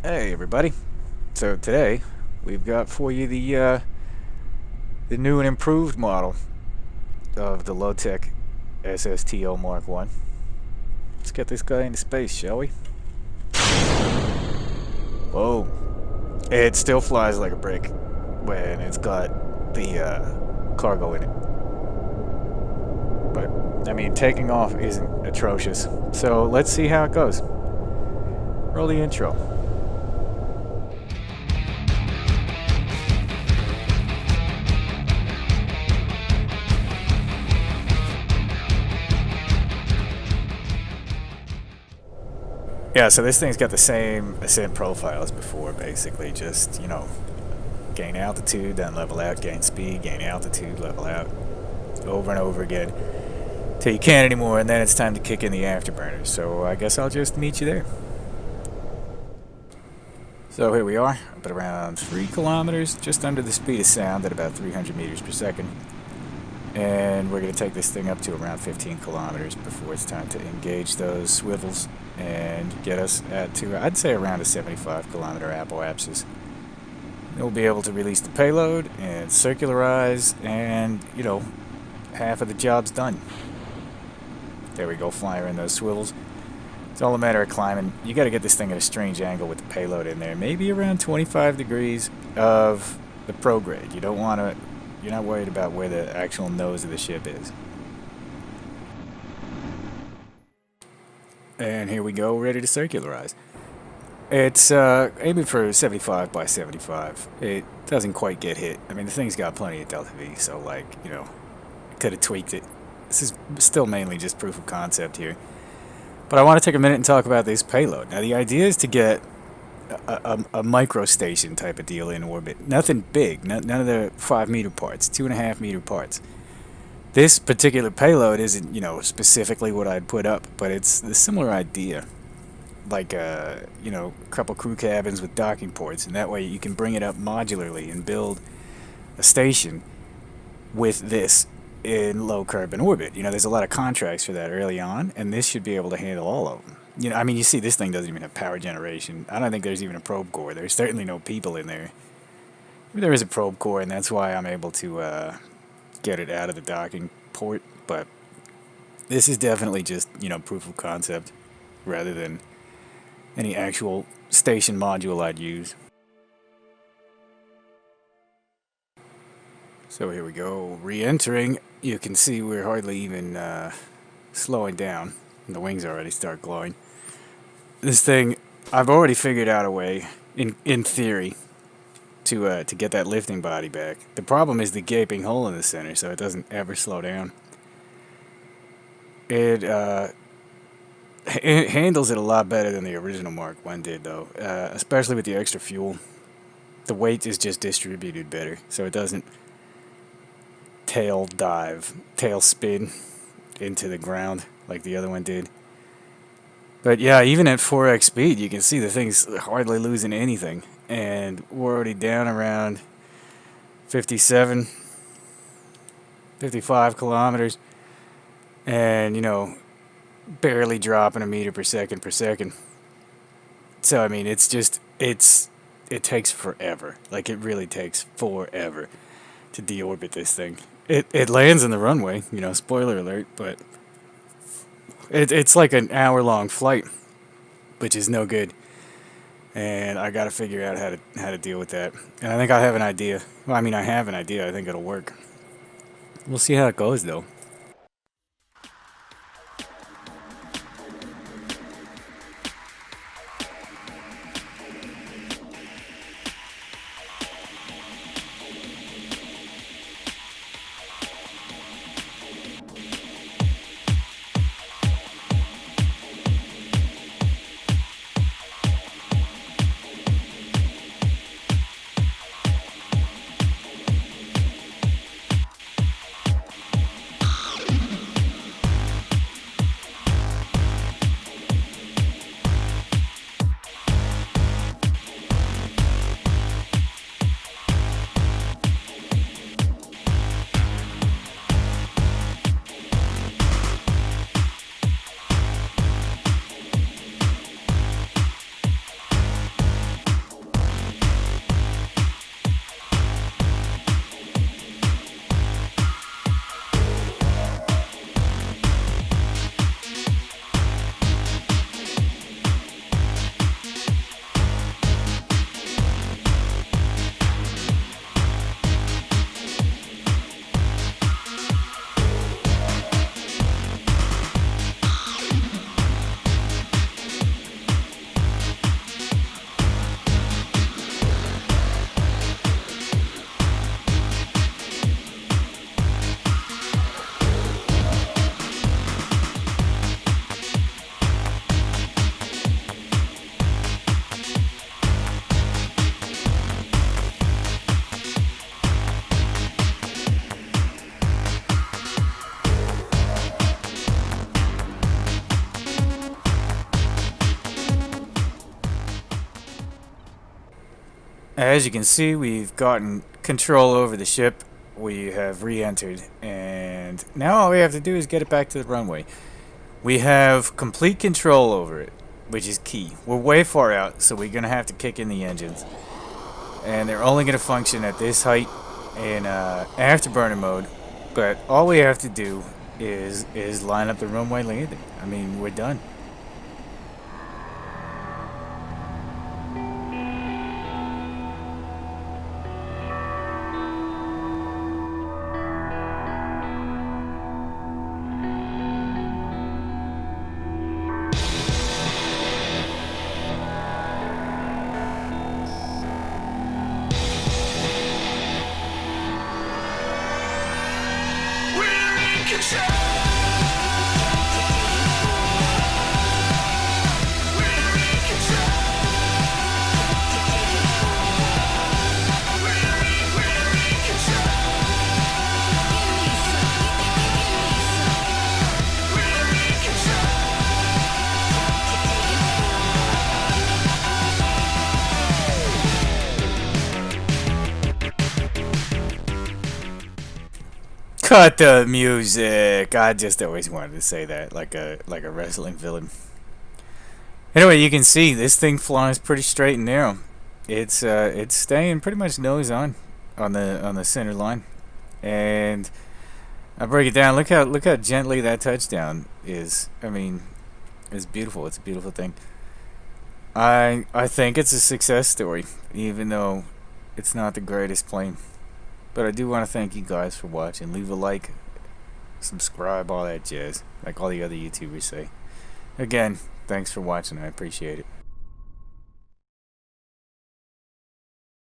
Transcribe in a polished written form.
Hey everybody. So today we've got for you the new and improved model of the low-tech SSTO Mark 1. Let's get this guy into space, shall we? Whoa. It still flies like a brick when it's got the cargo in it. But I mean, taking off isn't atrocious. So let's see how it goes. Roll the intro. Yeah, so this thing's got the same ascent profile as before, basically. Just, gain altitude, then level out, gain speed, gain altitude, level out, over and over again, till you can't anymore, and then it's time to kick in the afterburners. So I guess I'll just meet you there. So here we are, up at around 3 kilometers, just under the speed of sound at about 300 meters per second. And we're going to take this thing up to around 15 kilometers before it's time to engage those swivels and get us to, I'd say, around a 75 kilometer apoapsis. We'll be able to release the payload and circularize, and, half of the job's done. There we go, flying those swivels. It's all a matter of climbing. You got to get this thing at a strange angle with the payload in there, maybe around 25 degrees of the prograde. You don't want to. You're not worried about where the actual nose of the ship is. And here we go, ready to circularize. It's aiming for 75 by 75. It doesn't quite get hit. I mean, the thing's got plenty of delta V, so could have tweaked it. This is still mainly just proof of concept here. But I want to take a minute and talk about this payload. Now, the idea is to get a micro-station type of deal in orbit. Nothing big, none of the 5-meter parts, 2.5-meter parts. This particular payload isn't, specifically what I'd put up, but it's a similar idea. Like, a couple crew cabins with docking ports, and that way you can bring it up modularly and build a station with this in low-carbon orbit. There's a lot of contracts for that early on, and this should be able to handle all of them. You see this thing doesn't even have power generation. I don't think there's even a probe core. There's certainly no people in there. Maybe there is a probe core, and that's why I'm able to get it out of the docking port. But this is definitely just, proof of concept rather than any actual station module I'd use. So here we go, re-entering. You can see we're hardly even slowing down. The wings already start glowing. This thing, I've already figured out a way, in theory, to get that lifting body back. The problem is the gaping hole in the center, so it doesn't ever slow down. It handles it a lot better than the original Mark 1 did, though, especially with the extra fuel. The weight is just distributed better, so it doesn't tail spin into the ground like the other one did. But yeah, even at 4x speed, you can see the thing's hardly losing anything. And we're already down around 57, 55 kilometers. And, barely dropping a meter per second. So, I mean, it takes forever. Like, it really takes forever to deorbit this thing. It lands in the runway, spoiler alert, but it's like an hour-long flight, which is no good. And I got to figure out how to deal with that. And I think I have an idea. Well, I have an idea. I think it'll work. We'll see how it goes, though. As you can see, we've gotten control over the ship. We have re-entered, and now all we have to do is get it back to the runway. We have complete control over it, which is key. We're way far out, so we're going to have to kick in the engines. And they're only going to function at this height in afterburner mode. But all we have to do is line up the runway landing. I mean, we're done. Cut the music. I just always wanted to say that, like a wrestling villain. Anyway, you can see this thing flies pretty straight and narrow. It's staying pretty much nose on the center line, and I break it down. Look how gently that touchdown is. I mean, it's beautiful. It's a beautiful thing. I think it's a success story, even though it's not the greatest plane. But I do want to thank you guys for watching. Leave a like, subscribe, all that jazz, like all the other YouTubers say. Again, thanks for watching. I appreciate it.